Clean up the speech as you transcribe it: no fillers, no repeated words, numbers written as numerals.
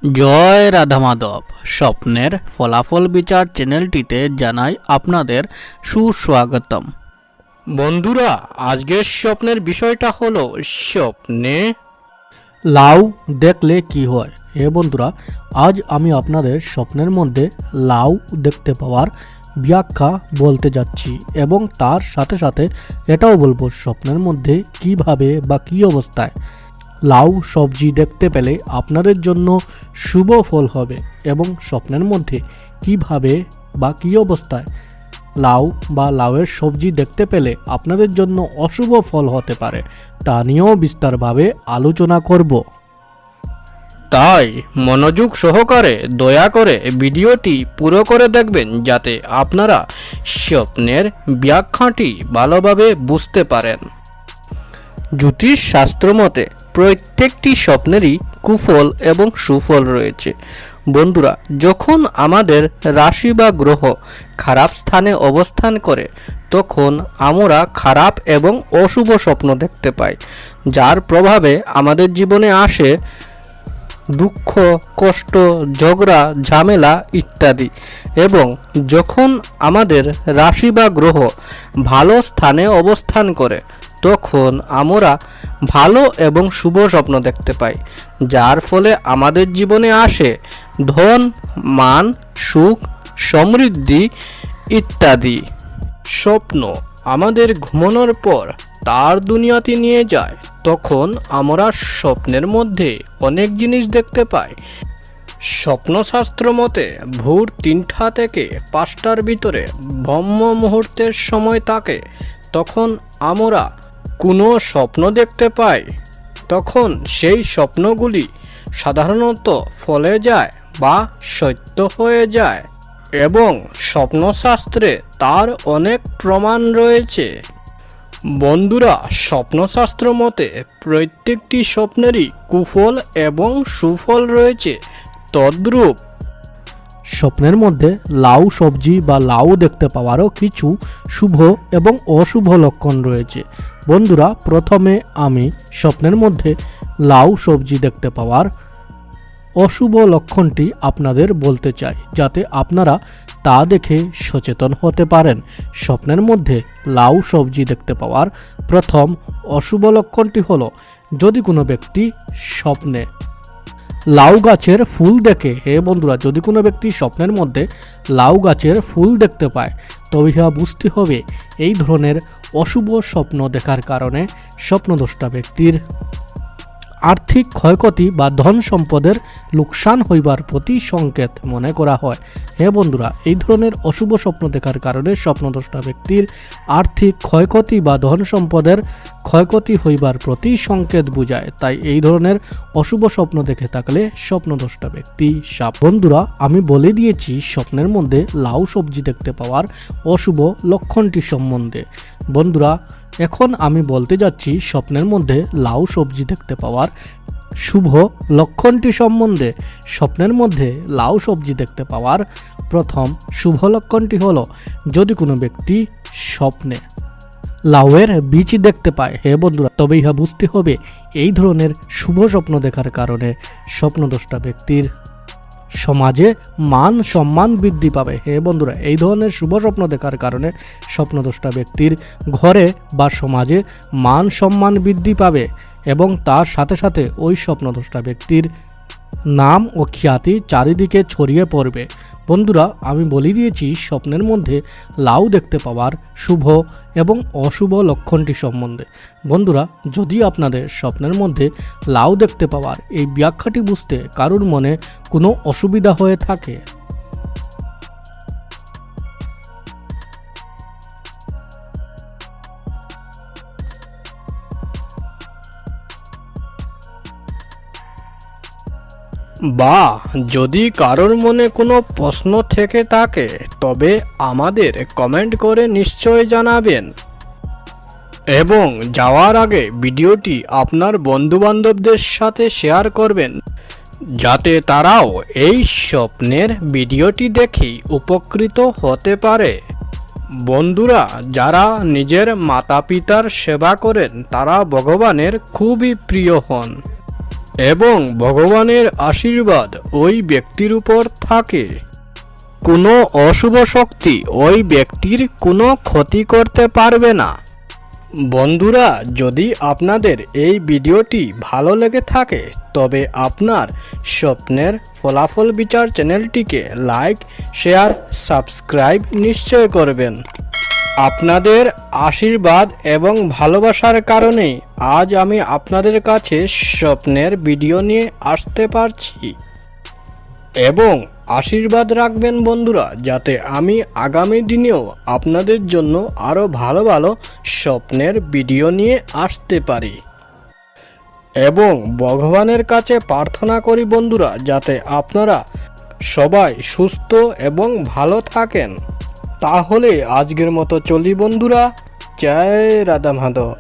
জয় রাধা মাধব। স্বপ্নের ফলাফল বিচার চ্যানেলটিতে জানাই আপনাদের সুস্বাগতম। বন্ধুরা, আজকের স্বপ্নের বিষয়টা হলো স্বপ্নে লাউ দেখলে কি হয়। বন্ধুরা, আজ আমি আপনাদের স্বপ্নের মধ্যে লাউ দেখতে পাওয়ার ব্যাখ্যা বলতে যাচ্ছি এবং তার সাথে সাথে এটাও বলবো স্বপ্নের মধ্যে কিভাবে বা কী অবস্থায় লাউ সবজি দেখতে পেলে আপনাদের জন্য শুভ ফল হবে এবং স্বপ্নের মধ্যে কিভাবে বা কী অবস্থায় লাউ বা লাউয়ের সবজি দেখতে পেলে আপনাদের জন্য অশুভ ফল হতে পারে তা নিয়েও বিস্তারভাবে আলোচনা করব। তাই মনোযোগ সহকারে দয়া করে ভিডিওটি পুরো করে দেখবেন, যাতে আপনারা স্বপ্নের ব্যাখ্যাটি ভালোভাবে বুঝতে পারেন। জ্যোতিষ শাস্ত্র মতে প্রত্যেকটি স্বপ্নেরই কুফল এবং সুফল রয়েছে। বন্ধুরা, যখন আমাদের রাশি বা গ্রহ খারাপ স্থানে অবস্থান করে তখন আমরা খারাপ এবং অশুভ স্বপ্ন দেখতে পাই, যার প্রভাবে আমাদের জীবনে আসে দুঃখ, কষ্ট, ঝগড়া, ঝামেলা ইত্যাদি। এবং যখন আমাদের রাশি বা গ্রহ ভালো স্থানে অবস্থান করে তখন আমরা ভালো এবং শুভ স্বপ্ন দেখতে পাই, যার ফলে আমাদের জীবনে আসে ধন, মান, সুখ, সমৃদ্ধি ইত্যাদি। স্বপ্ন আমাদের ঘুমানোর পর তার দুনিয়াতে নিয়ে যায়, তখন আমরা স্বপ্নের মধ্যে অনেক জিনিস দেখতে পাই। স্বপ্নশাস্ত্র মতে ভোর 3টা থেকে 5টার ভিতরে ব্রহ্ম মুহূর্তের সময় থাকে, তখন আমরা কোনো স্বপ্ন দেখতে পাই, তখন সেই স্বপ্নগুলি সাধারণত ফলে যায় বা সত্য হয়ে যায় এবং স্বপ্নশাস্ত্রে তার অনেক প্রমাণ রয়েছে। বন্ধুরা, স্বপ্নশাস্ত্র মতে প্রত্যেকটি স্বপ্নেরই কুফল এবং সুফল রয়েছে। তদ্রূপ স্বপ্নের মধ্যে লাউ সবজি বা লাউ দেখতে পাওয়ারও কিছু শুভ এবং অশুভ লক্ষণ রয়েছে। বন্ধুরা, প্রথমে আমি স্বপ্নের মধ্যে লাউ সবজি দেখতে পাওয়ার অশুভ লক্ষণটি আপনাদের বলতে চাই, যাতে আপনারা তা দেখে সচেতন হতে পারেন। স্বপ্নের মধ্যে লাউ সবজি দেখতে পাওয়ার প্রথম অশুভ লক্ষণটি হলো, যদি কোনো ব্যক্তি স্বপ্নে লাউ গাছের ফুল দেখে। বন্ধুরা, যদি কোনো ব্যক্তি স্বপ্নের মধ্যে লাউ গাছের ফুল দেখতে পায়, তবে ইহা বুঝতে হবে এই ধরনের অশুভ স্বপ্ন দেখার কারণে স্বপ্নদ্রষ্টা ব্যক্তির আর্থিক ক্ষয়ক্ষতি বা ধন সম্পদের লোকসান হইবার প্রতি সংকেত মনে করা হয়। বন্ধুরা, এই ধরনের অশুভ স্বপ্ন দেখার কারণে স্বপ্নদ্রষ্টা ব্যক্তির আর্থিক ক্ষয়ক্ষতি বা ধন সম্পদের ক্ষয়ক্ষতি হইবার প্রতি সংকেত বোঝায়। তাই এই ধরনের অশুভ স্বপ্ন দেখে থাকলে স্বপ্নদ্রষ্টা ব্যক্তি সাপ। বন্ধুরা, আমি বলে দিয়েছি স্বপ্নের মধ্যে লাউ সবজি দেখতে পাওয়ার অশুভ লক্ষণটি সম্বন্ধে। বন্ধুরা, এখন আমি বলতে যাচ্ছি স্বপ্নের মধ্যে লাউ সবজি দেখতে পাওয়ার শুভ লক্ষণটি সম্বন্ধে। স্বপ্নের মধ্যে লাউ সবজি দেখতে পাওয়ার প্রথম শুভ লক্ষণটি হলো, যদি কোনো ব্যক্তি স্বপ্নে লাউয়ের বীজ দেখতে পায়। বন্ধুরা, তবে ইহা বুঝতে হবে এই ধরনের শুভ স্বপ্ন দেখার কারণে স্বপ্নদ্রষ্টা ব্যক্তির সমাজে মান সম্মান বৃদ্ধি পাবে। বন্ধুরা, এই ধরনের শুভ স্বপ্ন দেখার কারণে স্বপ্নদ্রষ্টা ব্যক্তির ঘরে বা সমাজে মান সম্মান বৃদ্ধি পাবে এবং তার সাথে সাথে ওই স্বপ্নদ্রষ্টা ব্যক্তির নাম ও খ্যাতি চারিদিকে ছড়িয়ে পড়বে। বন্ধুরা, আমি বলে দিয়েছি স্বপ্নের মধ্যে লাউ দেখতে পাওয়ার শুভ এবং অশুভ লক্ষণটি সম্বন্ধে। বন্ধুরা, যদি আপনাদের স্বপ্নের মধ্যে লাউ দেখতে পাওয়ার এই ব্যাখ্যাটি বুঝতে কারোর মনে কোনো অসুবিধা হয়ে থাকে, বা যদি কারোর মনে কোনো প্রশ্ন থেকে থাকে, তবে আমাদের কমেন্ট করে নিশ্চয় জানাবেন এবং যাওয়ার আগে ভিডিওটি আপনার বন্ধুবান্ধবদের সাথে শেয়ার করবেন, যাতে তারাও এই স্বপ্নের ভিডিওটি দেখেই উপকৃত হতে পারে। বন্ধুরা, যারা নিজের মাতা পিতার সেবা করেন তারা ভগবানের খুবই প্রিয় হন। এবং ভগবানের আশীর্বাদ ওই ব্যক্তির উপর থাকে। কোনো অশুভ শক্তি ওই ব্যক্তির কোনো ক্ষতি করতে পারবে না। বন্ধুরা, যদি আপনাদের এই ভিডিওটি ভালো লেগে থাকে তবে আপনার স্বপ্নের ফলাফল বিচার চ্যানেলটিকে লাইক, শেয়ার, সাবস্ক্রাইব নিশ্চয় করবেন। আপনাদের আশীর্বাদ এবং ভালোবাসার কারণেই আজ আমি আপনাদের কাছে স্বপ্নের ভিডিও নিয়ে আসতে পারছি। এবং আশীর্বাদ রাখবেন বন্ধুরা, যাতে আমি আগামী দিনেও আপনাদের জন্য আরও ভালো ভালো স্বপ্নের ভিডিও নিয়ে আসতে পারি। এবং ভগবানের কাছে প্রার্থনা করি বন্ধুরা, যাতে আপনারা সবাই সুস্থ এবং ভালো থাকেন। তাহলে আজকের মতো চলি বন্ধুরা। জয় রাধা মাধব।